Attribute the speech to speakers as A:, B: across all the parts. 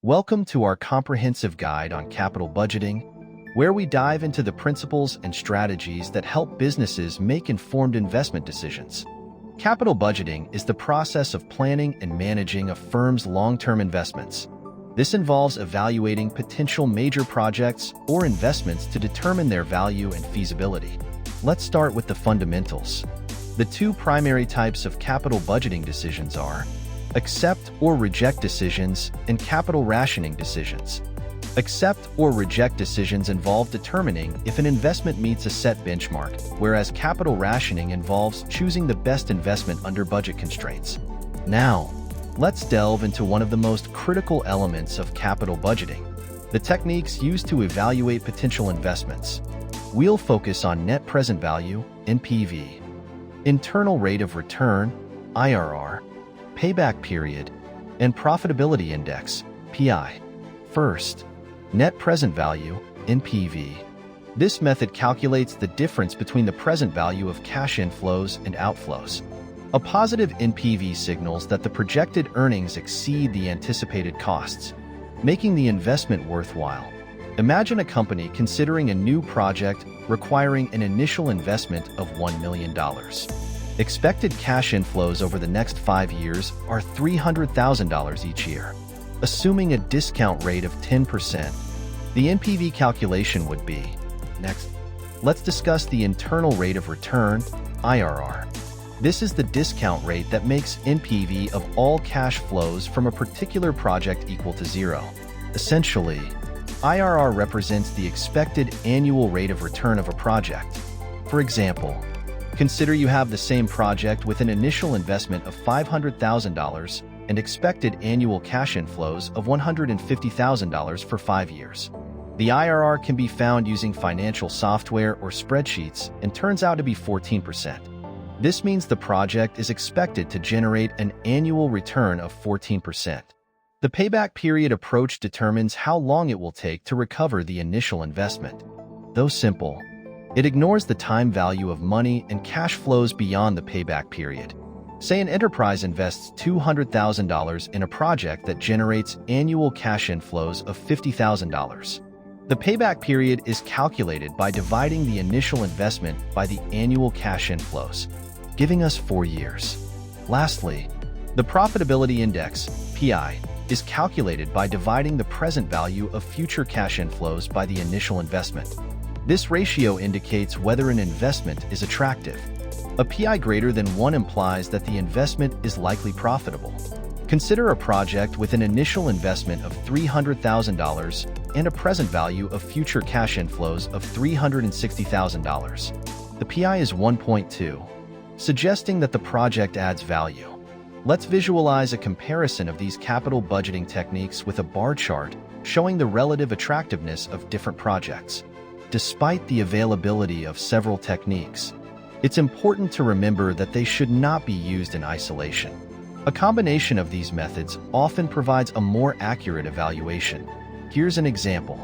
A: Welcome to our comprehensive guide on capital budgeting, where we dive into the principles and strategies that help businesses make informed investment decisions. Capital budgeting is the process of planning and managing a firm's long-term investments. This involves evaluating potential major projects or investments to determine their value and feasibility. Let's start with the fundamentals. The two primary types of capital budgeting decisions are accept or reject decisions and capital rationing decisions. Accept or reject decisions involve determining if an investment meets a set benchmark, whereas capital rationing involves choosing the best investment under budget constraints. Now, let's delve into one of the most critical elements of capital budgeting, the techniques used to evaluate potential investments. We'll focus on net present value, NPV, internal rate of return, IRR, payback period, and profitability index, PI. First, net present value, NPV. This method calculates the difference between the present value of cash inflows and outflows. A positive NPV signals that the projected earnings exceed the anticipated costs, making the investment worthwhile. Imagine a company considering a new project requiring an initial investment of $1 million. Expected cash inflows over the next 5 years are $300,000 each year. Assuming a discount rate of 10%, the NPV calculation would be. Next, let's discuss the internal rate of return, IRR. This is the discount rate that makes NPV of all cash flows from a particular project equal to zero. Essentially, IRR represents the expected annual rate of return of a project. For example, consider you have the same project with an initial investment of $500,000 and expected annual cash inflows of $150,000 for 5 years. The IRR can be found using financial software or spreadsheets and turns out to be 14%. This means the project is expected to generate an annual return of 14%. The payback period approach determines how long it will take to recover the initial investment. Though simple, it ignores the time value of money and cash flows beyond the payback period. Say an enterprise invests $200,000 in a project that generates annual cash inflows of $50,000. The payback period is calculated by dividing the initial investment by the annual cash inflows, giving us 4 years. Lastly, the profitability index, PI, is calculated by dividing the present value of future cash inflows by the initial investment. This ratio indicates whether an investment is attractive. A PI greater than 1 implies that the investment is likely profitable. Consider a project with an initial investment of $300,000 and a present value of future cash inflows of $360,000. The PI is 1.2, suggesting that the project adds value. Let's visualize a comparison of these capital budgeting techniques with a bar chart showing the relative attractiveness of different projects. Despite the availability of several techniques, it's important to remember that they should not be used in isolation. A combination of these methods often provides a more accurate evaluation. Here's an example.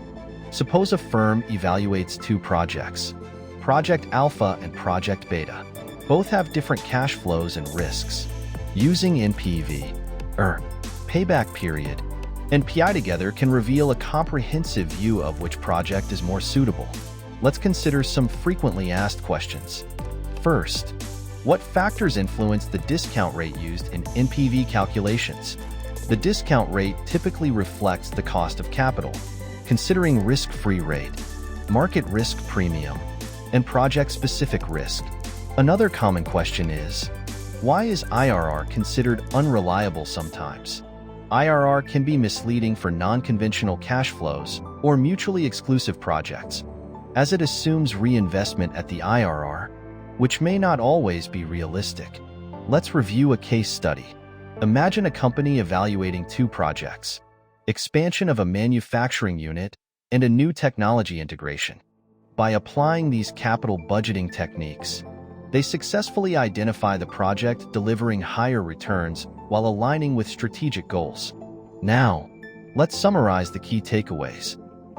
A: Suppose a firm evaluates 2 projects, Project Alpha and Project Beta. Both have different cash flows and risks. Using NPV, payback period, and PI together can reveal a comprehensive view of which project is more suitable. Let's consider some frequently asked questions. First, what factors influence the discount rate used in NPV calculations? The discount rate typically reflects the cost of capital, considering risk-free rate, market risk premium, and project-specific risk. Another common question is, why is IRR considered unreliable sometimes? IRR can be misleading for non-conventional cash flows or mutually exclusive projects, as it assumes reinvestment at the IRR, which may not always be realistic. Let's review a case study. Imagine a company evaluating 2 projects, expansion of a manufacturing unit and a new technology integration. By applying these capital budgeting techniques, they successfully identify the project delivering higher returns while aligning with strategic goals. Now, let's summarize the key takeaways.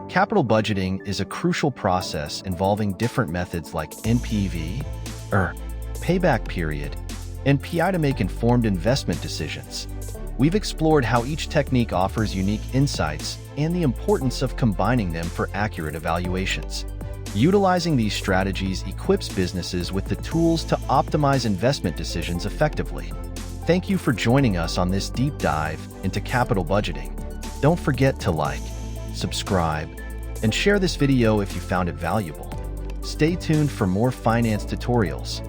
A: Capital budgeting is a crucial process involving different methods like NPV, payback period, and PI to make informed investment decisions. We've explored how each technique offers unique insights and the importance of combining them for accurate evaluations. Utilizing these strategies equips businesses with the tools to optimize investment decisions effectively. Thank you for joining us on this deep dive into capital budgeting. Don't forget to like, subscribe, and share this video if you found it valuable. Stay tuned for more finance tutorials.